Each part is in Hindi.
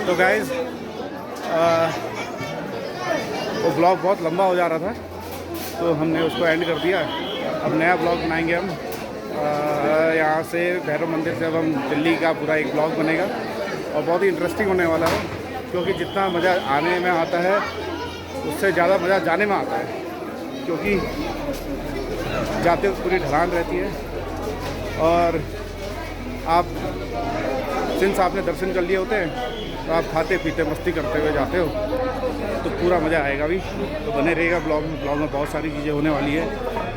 तो गाइज़ वो ब्लॉग बहुत लंबा हो जा रहा था तो हमने उसको एंड कर दिया। अब नया ब्लॉग बनाएंगे हम। यहाँ से भैरव मंदिर से अब हम दिल्ली का पूरा एक ब्लॉग बनेगा और बहुत ही इंटरेस्टिंग होने वाला है, क्योंकि जितना मज़ा आने में आता है उससे ज़्यादा मज़ा जाने में आता है, क्योंकि जाते वक्त पूरी ढलान रहती है और आप सिंस आपने दर्शन कर लिए होते हैं तो आप खाते पीते मस्ती करते हुए जाते हो तो पूरा मज़ा आएगा भी। तो बने रहेगा ब्लॉग में। ब्लॉग में बहुत सारी चीज़ें होने वाली है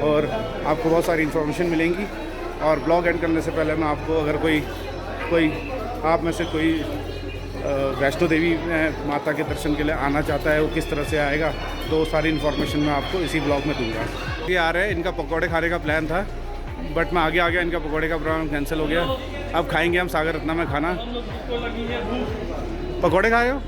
और आपको बहुत सारी इन्फॉर्मेशन मिलेंगी। और ब्लॉग एंड करने से पहले मैं आपको, अगर कोई आप में से कोई वैष्णो देवी माता के दर्शन के लिए आना चाहता है वो किस तरह से आएगा, तो सारी इन्फॉर्मेशन मैं आपको इसी ब्लॉग में दूंगा। ये आ रहे हैं, इनका पकौड़े खाने का प्लान था बट मैं आगे आ गया, इनका पकौड़े का प्रोग्राम कैंसिल हो गया। अब खाएंगे हम सागर रत्ना में खाना। पकौड़े खाए हो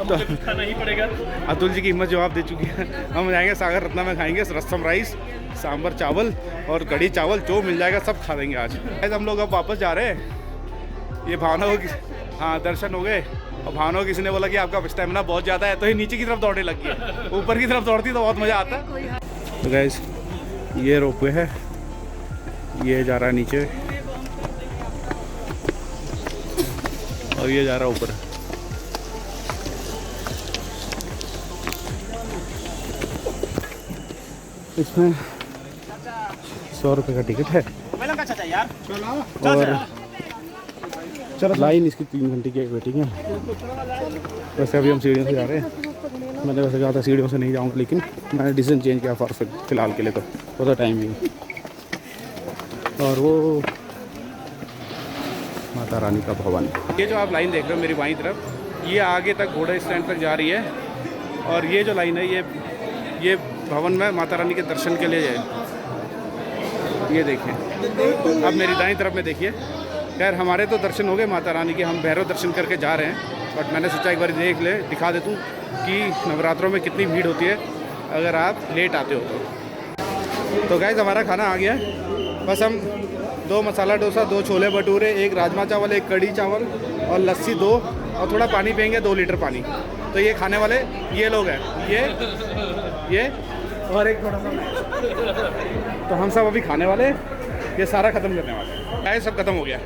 तो खाना ही पड़ेगा। अतुल जी की हिम्मत जवाब दे चुकी है। हम जाएंगे सागर रत्ना में, खाएंगे रसम राइस, सांभर चावल और कढ़ी चावल, जो मिल जाएगा सब खा देंगे आज। हम लोग अब वापस जा रहे हैं। ये भावना हो, हाँ दर्शन हो गए और भावना को किसी ने बोला कि आपका स्टेमिना बहुत ज़्यादा है तो ये नीचे की तरफ दौड़ने लग गई। ऊपर की तरफ दौड़ती तो बहुत मज़ा आता है। तो गाइस ये रोपवे है, ये जा रहा है नीचे और ये जा रहा है ऊपर। इसमें 100 रुपये का टिकट है और चलो लाइन इसकी 3 घंटे की वेटिंग है। वैसे अभी हम सीढ़ियों से जा रहे हैं। मैंने वैसे कहा था सीढ़ियों से नहीं जाऊँगा, लेकिन मैंने डिसीजन चेंज किया फॉर फिलहाल के लिए, तो वो तो टाइम नहीं। और वो माता रानी का भवन, ये जो आप लाइन देख रहे हो मेरी बाईं तरफ, ये आगे तक घोड़ा स्टैंड तक जा रही है। और ये जो लाइन है ये भवन में माता रानी के दर्शन के लिए है। ये देखिए, अब मेरी दाईं तरफ में देखिए। खैर हमारे तो दर्शन हो गए माता रानी के, हम भैरव दर्शन करके जा रहे हैं। बट मैंने सोचा एक बार दिखा देता हूँ कि नवरात्रों में कितनी भीड़ होती है अगर आप लेट आते हो तो। गाइस हमारा खाना आ गया है। बस हम 2 मसाला डोसा, 2 छोले भटूरे, 1 राजमा चावल, 1 कढ़ी चावल और लस्सी 2 और थोड़ा पानी पियेंगे, 2 लीटर पानी। तो ये खाने वाले ये लोग हैं, ये और एक थोड़ा सा। तो हम सब अभी खाने वाले, ये सारा ख़त्म करने वाले हैं। सब खत्म हो गया,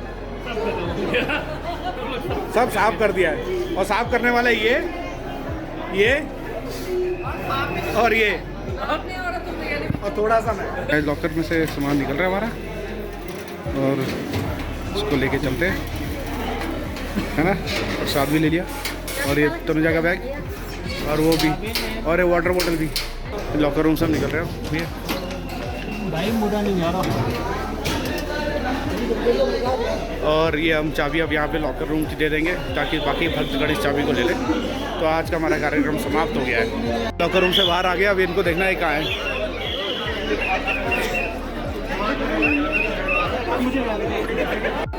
सब साफ कर दिया है। और साफ करने वाले ये और ये और थोड़ा सा मैं। लॉकर में से सामान निकल रहा है हमारा और उसको लेके चलते हैं, है ना। प्रसाद भी ले लिया और ये तनुजा का बैग और वो भी, और ये वाटर बॉटल भी। लॉकर रूम से हम निकल रहे हो ये भाई, मुड़ा नहीं जा रहा। और ये हम चाबी अब यहाँ पे लॉकर रूम की दे देंगे ताकि बाकी भक्तगण इस चाबी को ले लें। तो आज का हमारा कार्यक्रम समाप्त हो गया है। लॉकर रूम से बाहर आ गया, अभी इनको देखना है कहाँ है।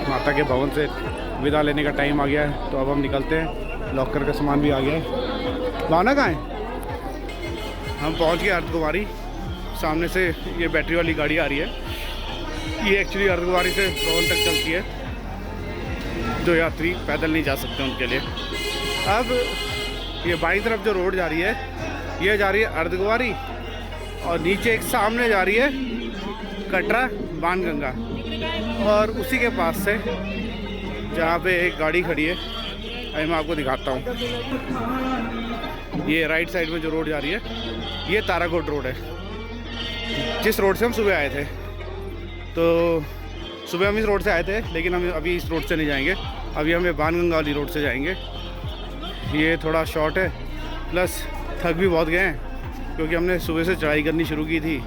माता के भवन से विदा लेने का टाइम आ गया है, तो अब हम निकलते हैं। लॉकर का सामान भी आ गया है। भावना कहाँ है? हम पहुँच गए अर्धकुमारी। सामने से ये बैटरी वाली गाड़ी आ रही है। ये एक्चुअली अर्धकुमारी से भवन तक चलती है, जो यात्री पैदल नहीं जा सकते उनके लिए। अब ये बाईं तरफ जो रोड जा रही है, ये जा रही है अर्धकुमारी और नीचे एक सामने जा रही है कटरा बाणगंगा। और उसी के पास से जहाँ पे एक गाड़ी खड़ी है, अभी मैं आपको दिखाता हूँ। ये राइट साइड में जो रोड जा रही है, ये ताराकोट रोड है, जिस रोड से हम सुबह आए थे। तो सुबह हम इस रोड से आए थे, लेकिन हम अभी इस रोड से नहीं जाएंगे। अभी हम बाणगंगा वाली रोड से जाएंगे। ये थोड़ा शॉर्ट है, प्लस थक भी बहुत गए हैं क्योंकि हमने सुबह से चढ़ाई करनी शुरू की थी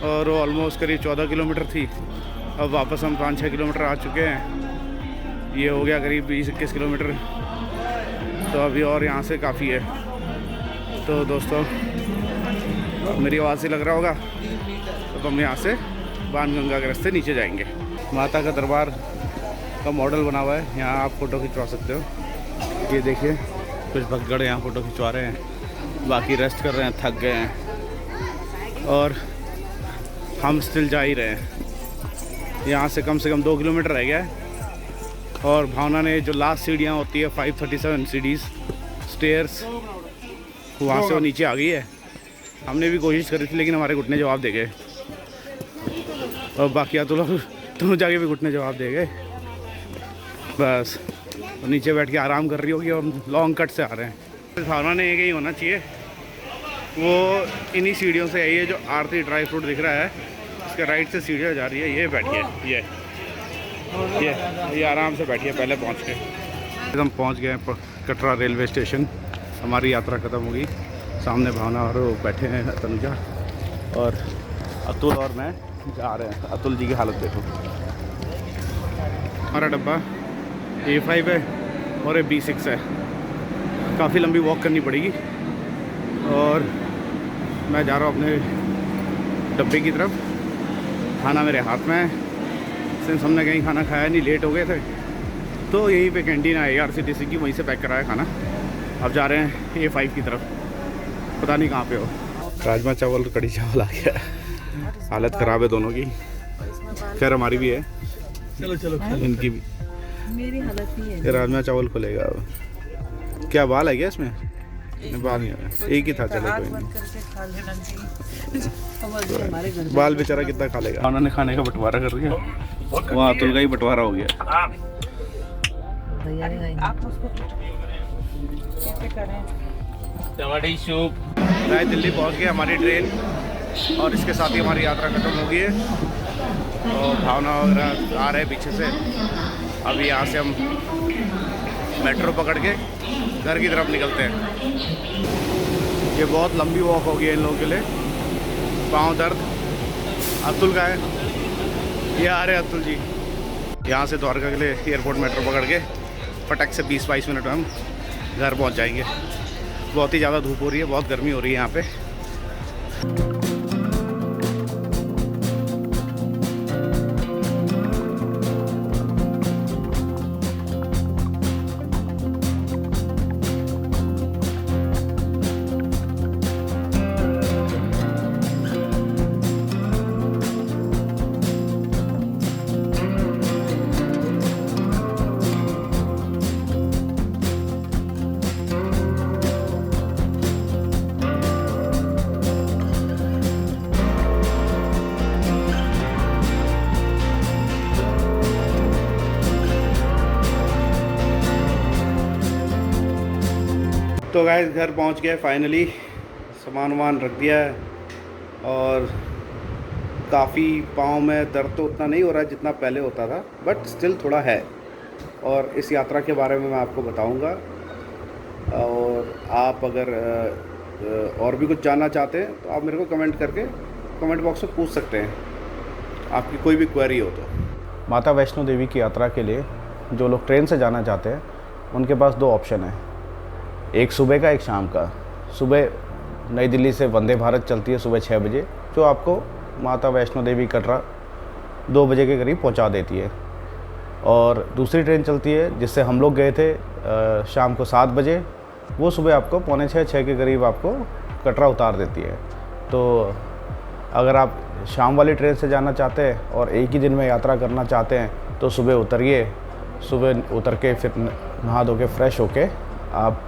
और वो ऑलमोस्ट करीब 14 किलोमीटर थी। अब वापस हम 5-6 किलोमीटर आ चुके हैं। ये हो गया करीब 20-21 किलोमीटर। तो अभी और यहाँ से काफ़ी है। तो दोस्तों मेरी आवाज़ से लग रहा होगा, तो हम यहाँ से बाणगंगा के रास्ते नीचे जाएंगे। माता का दरबार का मॉडल बना हुआ है, यहाँ आप फ़ोटो खिंचवा सकते हो। ये देखिए कुछ भक्तगण यहाँ फ़ोटो खिंचवा रहे हैं, बाकी रेस्ट कर रहे हैं, थक गए हैं। और हम स्टिल जा ही रहे हैं। यहाँ से कम 2 किलोमीटर रह गया है। और भावना ने जो लास्ट सीढ़ियाँ होती है 537 सीढ़ीज़ स्टेयर्स, वहाँ से वो नीचे आ गई है। हमने भी कोशिश करी थी लेकिन हमारे घुटने जवाब दे गए, और बाकी तो लोग दोनों जाके भी घुटने जवाब दे गए। बस तो नीचे बैठ के आराम कर रही होगी और लॉन्ग कट से आ रहे हैं। भावना ने एक ही होना चाहिए, वो इन्हीं सीढ़ियों से आई है जो आरती ड्राई फ्रूट दिख रहा है, इसके राइट से सीढ़ियाँ जा रही है। ये बैठिए, ये आराम से बैठिए। पहले पहुंच के हम पहुंच गए कटरा रेलवे स्टेशन। हमारी यात्रा ख़त्म हो गई। सामने भावना और बैठे हैं तनुजा, और अतुल और मैं जा रहे हैं। अतुल जी की हालत देखो। हमारा डब्बा A5 है और ये B6 है। काफ़ी लंबी वॉक करनी पड़ेगी, और मैं जा रहा हूँ अपने डब्बे की तरफ। खाना मेरे हाथ में है, सिंस हमने कहीं खाना खाया नहीं, लेट हो गए थे, तो यहीं पे कैंटीन है ARCTC की, वहीं से पैक कराया खाना। अब जा रहे हैं A5 की तरफ, पता नहीं कहाँ पे हो। राजमा चावल कड़ी चावल आ गया। हालत ख़राब है दोनों की, खैर हमारी भी है। चलो इनकी भी। मेरी हालत ही है। ये राजमा चावल खुलेगा अब। क्या बाल है क्या इसमें? बाल नहीं है, एक ही था। चलो कोई नहीं। बाल बेचारा कितना खा लेगा। उन्होंने खाने का बंटवारा कर दिया, वहाँ अतुल का ही बंटवारा हो गया। दिल्ली पहुँच गए हमारी ट्रेन, और इसके साथ ही हमारी यात्रा खत्म हो गई है। और भावना वगैरह आ रहे हैं पीछे से। अभी यहाँ से हम मेट्रो पकड़ के घर की तरफ निकलते हैं। ये बहुत लंबी वॉक होगी इन लोगों के लिए। पाँव दर्द अतुल का है। ये आ रहे हैं अतुल जी। यहाँ से द्वारका के लिए एयरपोर्ट मेट्रो पकड़ के फटक से 20-22 मिनट में हम घर पहुँच जाएंगे। बहुत ही ज़्यादा धूप हो रही है, बहुत गर्मी हो रही है यहाँ पे। तो गाइस घर पहुंच गए फाइनली। सामान वामान रख दिया है, और काफ़ी पाँव में दर्द तो उतना नहीं हो रहा है जितना पहले होता था, बट स्टिल थोड़ा है। और इस यात्रा के बारे में मैं आपको बताऊंगा। और आप अगर और भी कुछ जानना चाहते हैं तो आप मेरे को कमेंट करके कमेंट बॉक्स में पूछ सकते हैं, आपकी कोई भी क्वेरी हो तो। माता वैष्णो देवी की यात्रा के लिए जो लोग ट्रेन से जाना चाहते हैं उनके पास दो ऑप्शन है, एक सुबह का, एक शाम का। सुबह नई दिल्ली से वंदे भारत चलती है सुबह 6 बजे, जो आपको माता वैष्णो देवी कटरा 2 बजे के करीब पहुंचा देती है। और दूसरी ट्रेन चलती है जिससे हम लोग गए थे शाम को 7 बजे, वो सुबह आपको 5:45-6 के करीब आपको कटरा उतार देती है। तो अगर आप शाम वाली ट्रेन से जाना चाहते हैं और एक ही दिन में यात्रा करना चाहते हैं तो सुबह उतरिए। सुबह उतर के फिर नहा धो के फ्रेश होके आप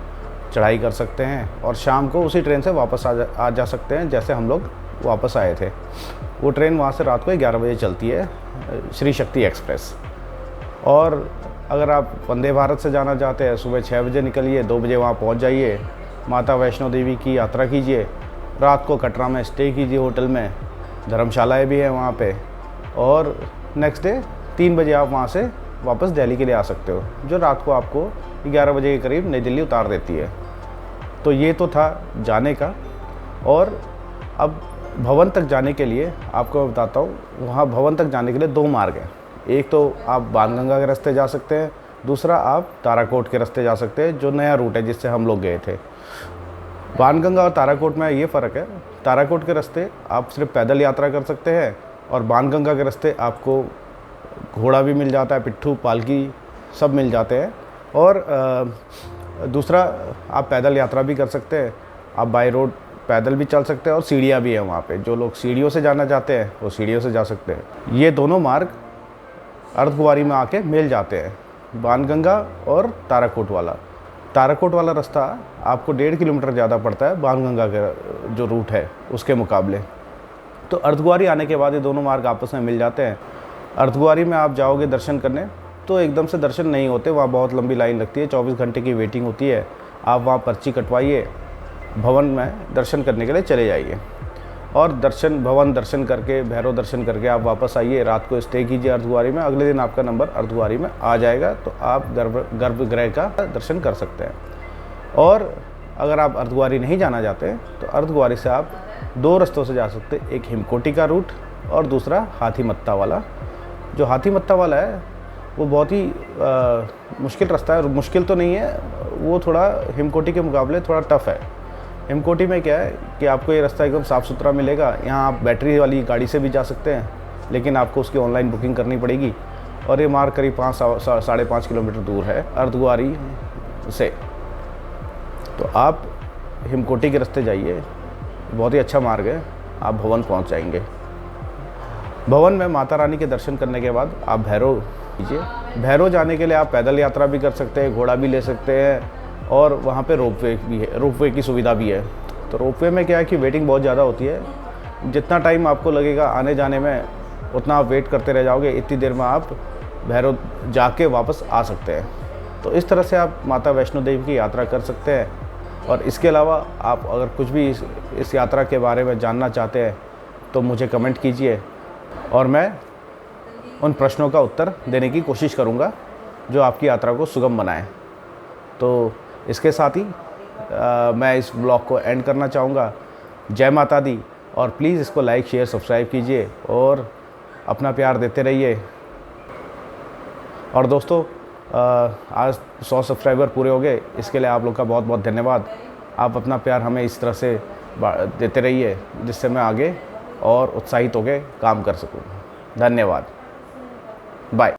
चढ़ाई कर सकते हैं, और शाम को उसी ट्रेन से वापस आ जा सकते हैं जैसे हम लोग वापस आए थे। वो ट्रेन वहाँ से रात को 11 बजे चलती है, श्री शक्ति एक्सप्रेस। और अगर आप वंदे भारत से जाना चाहते हैं सुबह 6 बजे निकलिए, 2 बजे वहाँ पहुँच जाइए, माता वैष्णो देवी की यात्रा कीजिए, रात को कटरा में स्टे कीजिए होटल में, धर्मशालाएँ भी हैं वहाँ पे, और नेक्स्ट डे 3 बजे आप वहाँ से वापस दिल्ली के लिए आ सकते हो, जो रात को आपको 11 बजे के करीब नई दिल्ली उतार देती है। तो ये तो था जाने का। और अब भवन तक जाने के लिए आपको मैं बताता हूँ, वहाँ भवन तक जाने के लिए 2 मार्ग हैं। एक तो आप बाणगंगा के रास्ते जा सकते हैं, दूसरा आप ताराकोट के रास्ते जा सकते हैं, जो नया रूट है जिससे हम लोग गए थे। बाणगंगा और ताराकोट में ये फ़र्क है, ताराकोट के रास्ते आप सिर्फ पैदल यात्रा कर सकते हैं, और बाणगंगा के रास्ते आपको घोड़ा भी मिल जाता है, पिट्ठू, पालकी सब मिल जाते हैं। और दूसरा आप पैदल यात्रा भी कर सकते हैं, आप बाय रोड पैदल भी चल सकते हैं, और सीढ़ियाँ भी हैं वहाँ पे। जो लोग सीढ़ियों से जाना चाहते हैं वो सीढ़ियों से जा सकते हैं। ये दोनों मार्ग अर्धकुंवारी में आके मिल जाते हैं। बाणगंगा और ताराकोट वाला। ताराकोट वाला रास्ता आपको 1.5 किलोमीटर ज़्यादा पड़ता है बाणगंगा का जो रूट है उसके मुकाबले। तो अर्धकुंवारी आने के बाद ये दोनों मार्ग आपस में मिल जाते हैं। अर्धकुंवारी में आप जाओगे दर्शन करने तो एकदम से दर्शन नहीं होते, वहाँ बहुत लंबी लाइन लगती है, 24 घंटे की वेटिंग होती है। आप वहाँ पर्ची कटवाइए, भवन में दर्शन करने के लिए चले जाइए और भवन दर्शन करके, भैरव दर्शन करके आप वापस आइए। रात को स्टे कीजिए अर्धकुंवारी में, अगले दिन आपका नंबर अर्धकुंवारी में आ जाएगा तो आप गर्भगृह का दर्शन कर सकते हैं। और अगर आप अर्धकुंवारी नहीं जाना चाहते तो अर्धकुंवारी से आप 2 रास्तों से जा सकते हैं, एक हिमकोटी का रूट और दूसरा हाथीमत्ता वाला। जो हाथीमत्ता वाला है वो बहुत ही मुश्किल रास्ता है, मुश्किल तो नहीं है, वो थोड़ा हिमकोटी के मुकाबले थोड़ा टफ़ है। हिमकोटी में क्या है कि आपको ये रास्ता एकदम साफ़ सुथरा मिलेगा। यहाँ आप बैटरी वाली गाड़ी से भी जा सकते हैं, लेकिन आपको उसकी ऑनलाइन बुकिंग करनी पड़ेगी। और ये मार्ग करीब 5-5.5 किलोमीटर दूर है अर्धकुंवारी से। तो आप हिमकोटी के रास्ते जाइए, बहुत ही अच्छा मार्ग है, आप भवन पहुँच जाएंगे। भवन में माता रानी के दर्शन करने के बाद आप भैरव कीजिए। भैरव जाने के लिए आप पैदल यात्रा भी कर सकते हैं, घोड़ा भी ले सकते हैं और वहाँ पे रोपवे भी है, रोपवे की सुविधा भी है। तो रोपवे में क्या है कि वेटिंग बहुत ज़्यादा होती है, जितना टाइम आपको लगेगा आने जाने में उतना आप वेट करते रह जाओगे, इतनी देर में आप भैरव जाके वापस आ सकते हैं। तो इस तरह से आप माता वैष्णो देवी की यात्रा कर सकते हैं। और इसके अलावा आप अगर कुछ भी इस यात्रा के बारे में जानना चाहते हैं तो मुझे कमेंट कीजिए और मैं उन प्रश्नों का उत्तर देने की कोशिश करूँगा जो आपकी यात्रा को सुगम बनाए। तो इसके साथ ही मैं इस ब्लॉग को एंड करना चाहूँगा। जय माता दी, और प्लीज़ इसको लाइक शेयर सब्सक्राइब कीजिए और अपना प्यार देते रहिए। और दोस्तों आज 100 सब्सक्राइबर पूरे हो गए, इसके लिए आप लोग का बहुत बहुत धन्यवाद। आप अपना प्यार हमें इस तरह से देते रहिए जिससे मैं आगे और उत्साहित होकर काम कर सकूँ। धन्यवाद, बाय।